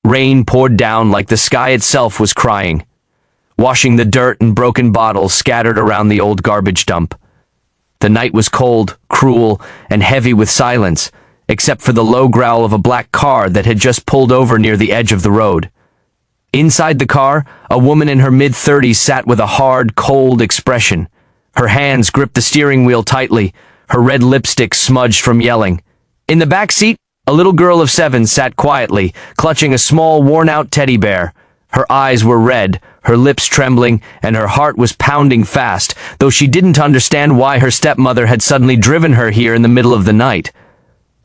Rain poured down like the sky itself was crying, washing the dirt and broken bottles scattered around the old garbage dump. The night was cold, cruel, and heavy with silence, except for the low growl of a black car that had just pulled over near the edge of the road. Inside the car, a woman in her mid-30s sat with a hard, cold expression. Her hands gripped the steering wheel tightly, her red lipstick smudged from yelling. In the back seat, a little girl of 7 sat quietly, clutching a small, worn-out teddy bear. Her eyes were red, her lips trembling, and her heart was pounding fast, though she didn't understand why her stepmother had suddenly driven her here in the middle of the night.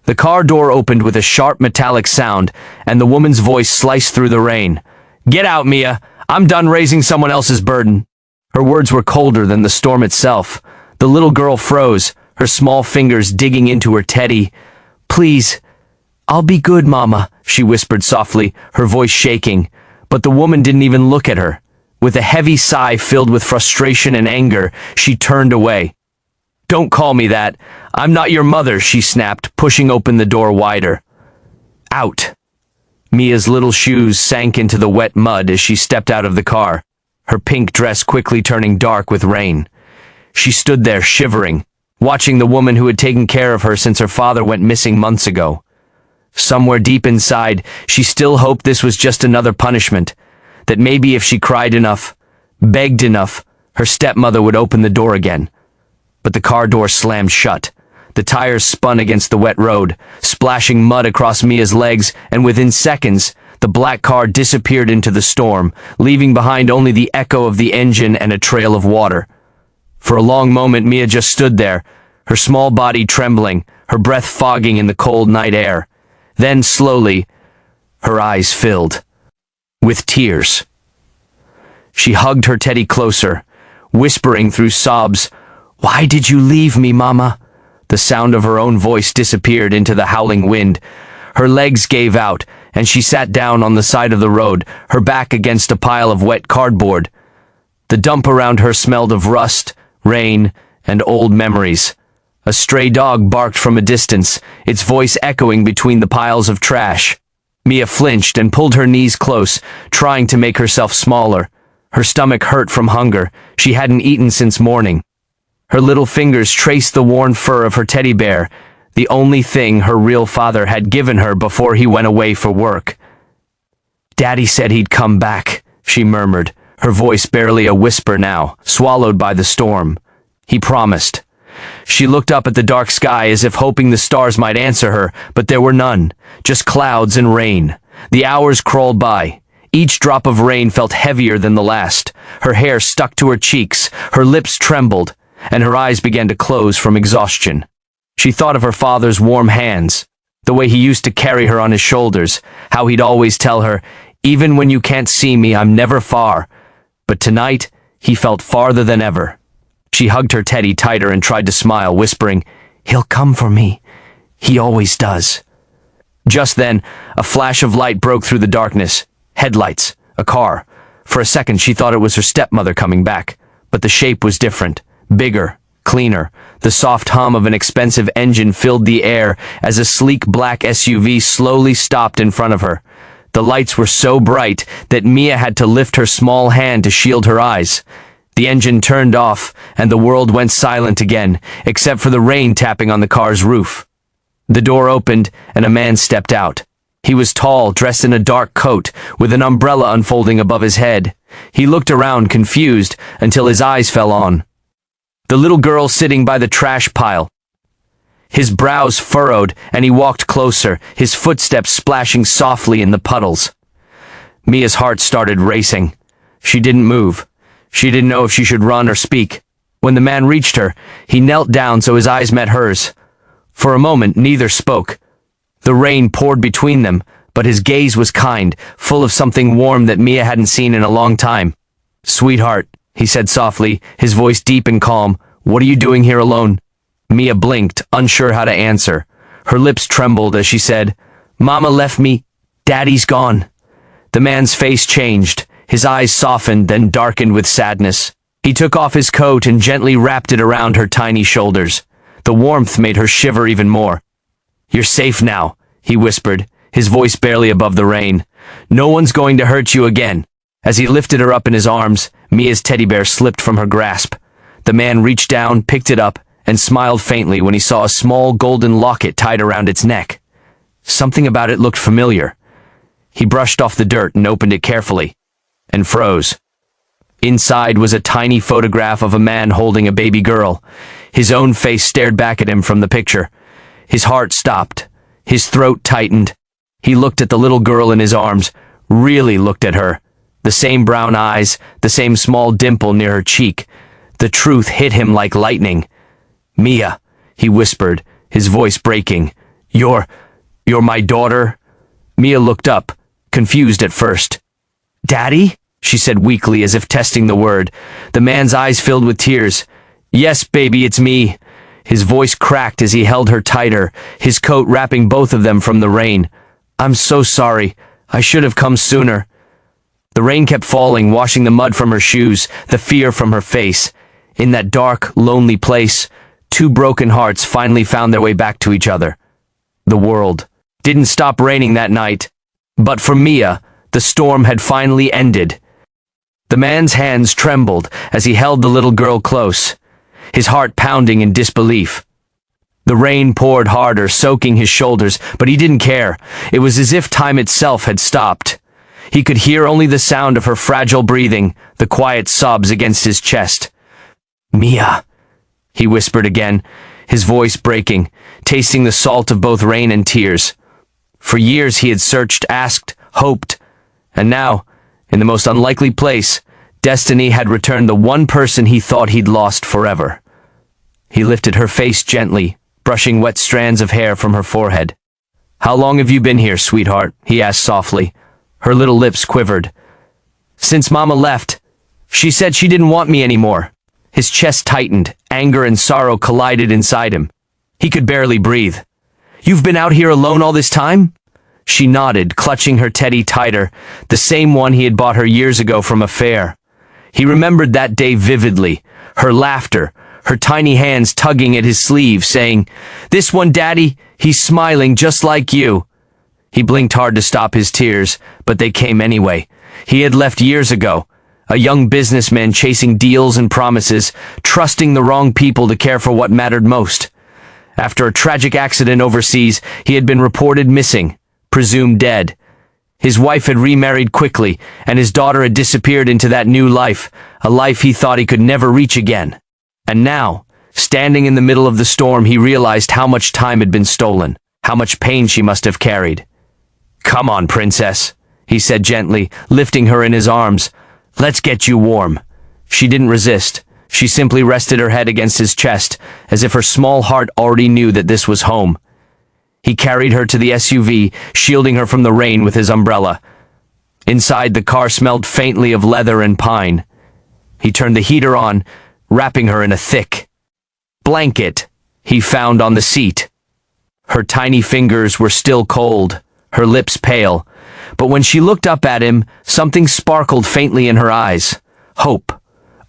The car door opened with a sharp metallic sound, and the woman's voice sliced through the rain. "Get out, Mia! I'm done raising someone else's burden." Her words were colder than the storm itself. The little girl froze, her small fingers digging into her teddy. "Please, I'll be good, Mama," she whispered softly, her voice shaking. But the woman didn't even look at her. With a heavy sigh filled with frustration and anger, she turned away. "Don't call me that. I'm not your mother," she snapped, pushing open the door wider. Out. Mia's little shoes sank into the wet mud as she stepped out of the car, her pink dress quickly turning dark with rain. She stood there shivering, watching the woman who had taken care of her since her father went missing months ago. Somewhere deep inside, she still hoped this was just another punishment, that maybe if she cried enough, begged enough, her stepmother would open the door again. But the car door slammed shut. The tires spun against the wet road, splashing mud across Mia's legs, and within seconds, the black car disappeared into the storm, leaving behind only the echo of the engine and a trail of water. For a long moment, Mia just stood there, her small body trembling, her breath fogging in the cold night air. Then, slowly, her eyes filled with tears. She hugged her teddy closer, whispering through sobs, "Why did you leave me, Mama?" The sound of her own voice disappeared into the howling wind. Her legs gave out, and she sat down on the side of the road, her back against a pile of wet cardboard. The dump around her smelled of rust, rain, and old memories. A stray dog barked from a distance, its voice echoing between the piles of trash. Mia flinched and pulled her knees close, trying to make herself smaller. Her stomach hurt from hunger. She hadn't eaten since morning. Her little fingers traced the worn fur of her teddy bear, the only thing her real father had given her before he went away for work. "Daddy said he'd come back," she murmured, her voice barely a whisper now, swallowed by the storm. "He promised." She looked up at the dark sky as if hoping the stars might answer her, but there were none, just clouds and rain. The hours crawled by. Each drop of rain felt heavier than the last. Her hair stuck to her cheeks, her lips trembled, and her eyes began to close from exhaustion. She thought of her father's warm hands, the way he used to carry her on his shoulders, how he'd always tell her, "Even when you can't see me, I'm never far." But tonight, he felt farther than ever. She hugged her teddy tighter and tried to smile, whispering, "He'll come for me. He always does." Just then, a flash of light broke through the darkness. Headlights. A car. For a second, she thought it was her stepmother coming back, but the shape was different. Bigger, cleaner. The soft hum of an expensive engine filled the air as a sleek black SUV slowly stopped in front of her. The lights were so bright that Mia had to lift her small hand to shield her eyes. The engine turned off, and the world went silent again, except for the rain tapping on the car's roof. The door opened, and a man stepped out. He was tall, dressed in a dark coat, with an umbrella unfolding above his head. He looked around, confused, until his eyes fell on the little girl sitting by the trash pile. His brows furrowed, and he walked closer, his footsteps splashing softly in the puddles. Mia's heart started racing. She didn't move. She didn't know if she should run or speak. When the man reached her, he knelt down so his eyes met hers. For a moment, neither spoke. The rain poured between them, but his gaze was kind, full of something warm that Mia hadn't seen in a long time. "Sweetheart," he said softly, his voice deep and calm, "what are you doing here alone?" Mia blinked, unsure how to answer. Her lips trembled as she said, "Mama left me. Daddy's gone." The man's face changed. His eyes softened, then darkened with sadness. He took off his coat and gently wrapped it around her tiny shoulders. The warmth made her shiver even more. "You're safe now," he whispered, his voice barely above the rain. No one's going to hurt you again." As he lifted her up in his arms, Mia's teddy bear slipped from her grasp. The man reached down, picked it up, and smiled faintly when he saw a small golden locket tied around its neck. Something about it looked familiar. He brushed off the dirt and opened it carefully, and froze. Inside was a tiny photograph of a man holding a baby girl. His own face stared back at him from the picture. His heart stopped. His throat tightened. He looked at the little girl in his arms, really looked at her. The same brown eyes, the same small dimple near her cheek. The truth hit him like lightning. "Mia," he whispered, his voice breaking. You're my daughter?" Mia looked up, confused at first. "Daddy?" she said weakly, as if testing the word. The man's eyes filled with tears. "Yes, baby, it's me." His voice cracked as he held her tighter, his coat wrapping both of them from the rain. "I'm so sorry. I should have come sooner." The rain kept falling, washing the mud from her shoes, the fear from her face. In that dark, lonely place, two broken hearts finally found their way back to each other. The world didn't stop raining that night, but for Mia, the storm had finally ended. The man's hands trembled as he held the little girl close, his heart pounding in disbelief. The rain poured harder, soaking his shoulders, but he didn't care. It was as if time itself had stopped. He could hear only the sound of her fragile breathing, the quiet sobs against his chest. "Mia," he whispered again, his voice breaking, tasting the salt of both rain and tears. For years he had searched, asked, hoped, and now, in the most unlikely place, destiny had returned the one person he thought he'd lost forever. He lifted her face gently, brushing wet strands of hair from her forehead. "How long have you been here, sweetheart?" he asked softly. Her little lips quivered. "Since Mama left. She said she didn't want me anymore." His chest tightened, anger and sorrow collided inside him. He could barely breathe. "You've been out here alone all this time?" She nodded, clutching her teddy tighter, the same one he had bought her years ago from a fair. He remembered that day vividly, her laughter, her tiny hands tugging at his sleeve, saying, "This one, Daddy, he's smiling just like you." He blinked hard to stop his tears, but they came anyway. He had left years ago, a young businessman chasing deals and promises, trusting the wrong people to care for what mattered most. After a tragic accident overseas, he had been reported missing, presumed dead. His wife had remarried quickly, and his daughter had disappeared into that new life, a life he thought he could never reach again. And now, standing in the middle of the storm, he realized how much time had been stolen, how much pain she must have carried. "Come on, princess," he said gently, lifting her in his arms. "Let's get you warm." She didn't resist. She simply rested her head against his chest, as if her small heart already knew that this was home. He carried her to the SUV, shielding her from the rain with his umbrella. Inside, the car smelled faintly of leather and pine. He turned the heater on, wrapping her in a thick blanket he found on the seat. Her tiny fingers were still cold, her lips pale, but when she looked up at him, something sparkled faintly in her eyes. Hope.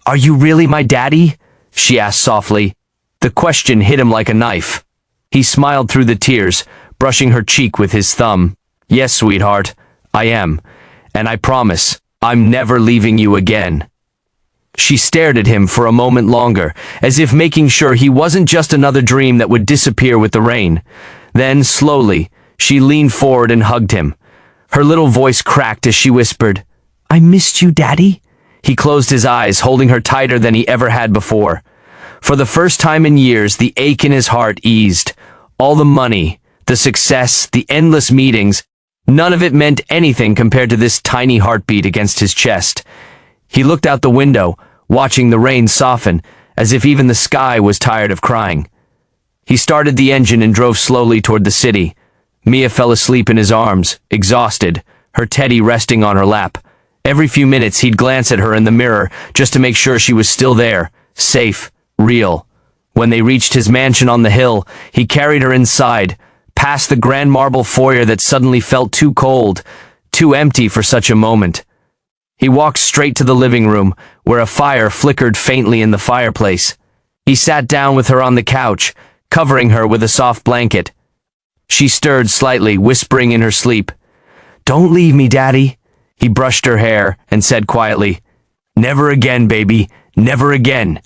"Are you really my daddy?" she asked softly. The question hit him like a knife. He smiled through the tears, brushing her cheek with his thumb. "Yes, sweetheart, I am, and I promise, I'm never leaving you again." She stared at him for a moment longer, as if making sure he wasn't just another dream that would disappear with the rain. Then, slowly, she leaned forward and hugged him. Her little voice cracked as she whispered, "I missed you, Daddy." He closed his eyes, holding her tighter than he ever had before. For the first time in years, the ache in his heart eased. All the money, the success, the endless meetings, none of it meant anything compared to this tiny heartbeat against his chest. He looked out the window, watching the rain soften, as if even the sky was tired of crying. He started the engine and drove slowly toward the city. Mia fell asleep in his arms, exhausted, her teddy resting on her lap. Every few minutes he'd glance at her in the mirror just to make sure she was still there, safe, real. When they reached his mansion on the hill, he carried her inside, past the grand marble foyer that suddenly felt too cold, too empty for such a moment. He walked straight to the living room, where a fire flickered faintly in the fireplace. He sat down with her on the couch, covering her with a soft blanket. She stirred slightly, whispering in her sleep, Don't leave me, Daddy. He brushed her hair and said quietly, Never again, baby, never again.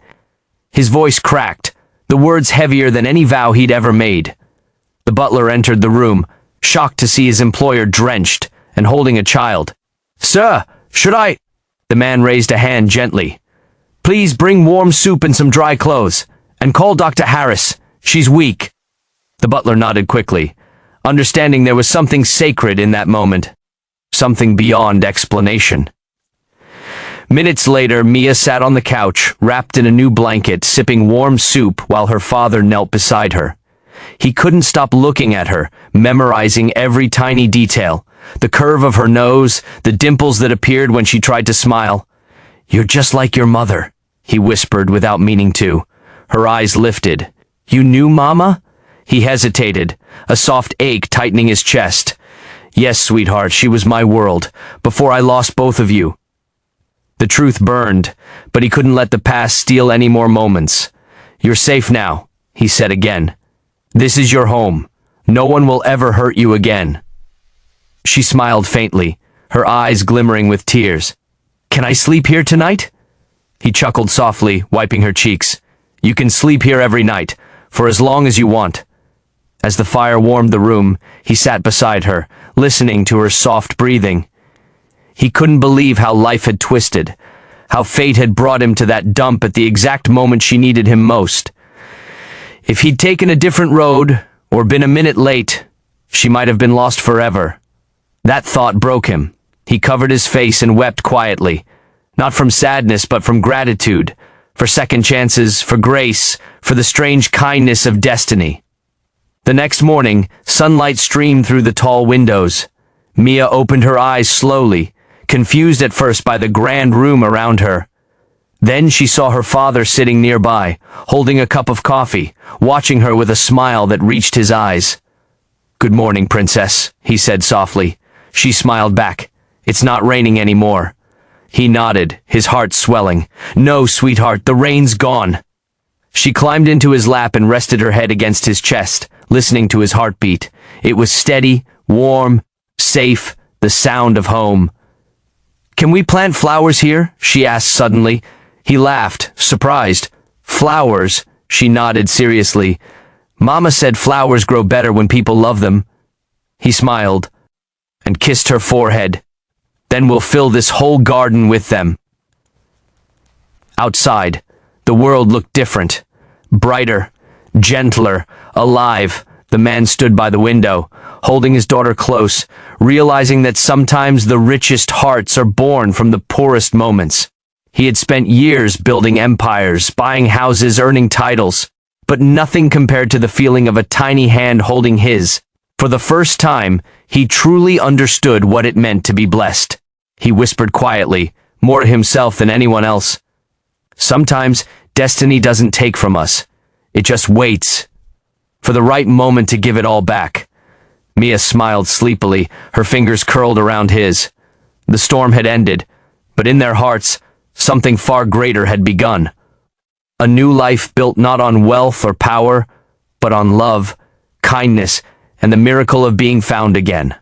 His voice cracked, the words heavier than any vow he'd ever made. The butler entered the room, shocked to see his employer drenched and holding a child. Sir, should I? The man raised a hand gently. Please bring warm soup and some dry clothes, and call Dr. Harris. She's weak. The butler nodded quickly, understanding there was something sacred in that moment, something beyond explanation. Minutes later, Mia sat on the couch, wrapped in a new blanket, sipping warm soup while her father knelt beside her. He couldn't stop looking at her, memorizing every tiny detail, the curve of her nose, the dimples that appeared when she tried to smile. You're just like your mother, he whispered without meaning to. Her eyes lifted. You knew Mama? He hesitated, a soft ache tightening his chest. Yes, sweetheart, she was my world, before I lost both of you. The truth burned, but he couldn't let the past steal any more moments. You're safe now, he said again. This is your home. No one will ever hurt you again. She smiled faintly, her eyes glimmering with tears. Can I sleep here tonight? He chuckled softly, wiping her cheeks. You can sleep here every night, for as long as you want. As the fire warmed the room, he sat beside her, listening to her soft breathing. He couldn't believe how life had twisted, how fate had brought him to that dump at the exact moment she needed him most. If he'd taken a different road, or been a minute late, she might have been lost forever. That thought broke him. He covered his face and wept quietly, not from sadness but from gratitude, for second chances, for grace, for the strange kindness of destiny. The next morning, sunlight streamed through the tall windows. Mia opened her eyes slowly, confused at first by the grand room around her. Then she saw her father sitting nearby, holding a cup of coffee, watching her with a smile that reached his eyes. Good morning, princess, he said softly. She smiled back. It's not raining anymore. He nodded, his heart swelling. No, sweetheart, the rain's gone. She climbed into his lap and rested her head against his chest, listening to his heartbeat. It was steady, warm, safe, the sound of home. Can we plant flowers here? She asked suddenly. He laughed, surprised. Flowers? She nodded seriously. Mama said flowers grow better when people love them. He smiled and kissed her forehead. Then we'll fill this whole garden with them. Outside, the world looked different. Brighter, gentler, alive. The man stood by the window, holding his daughter close, realizing that sometimes the richest hearts are born from the poorest moments. He had spent years building empires, buying houses, earning titles, but nothing compared to the feeling of a tiny hand holding his. For the first time, he truly understood what it meant to be blessed. He whispered quietly, more to himself than anyone else. Sometimes, destiny doesn't take from us. It just waits for the right moment to give it all back. Mia smiled sleepily, her fingers curled around his. The storm had ended, but in their hearts, something far greater had begun. A new life built not on wealth or power, but on love, kindness, and the miracle of being found again.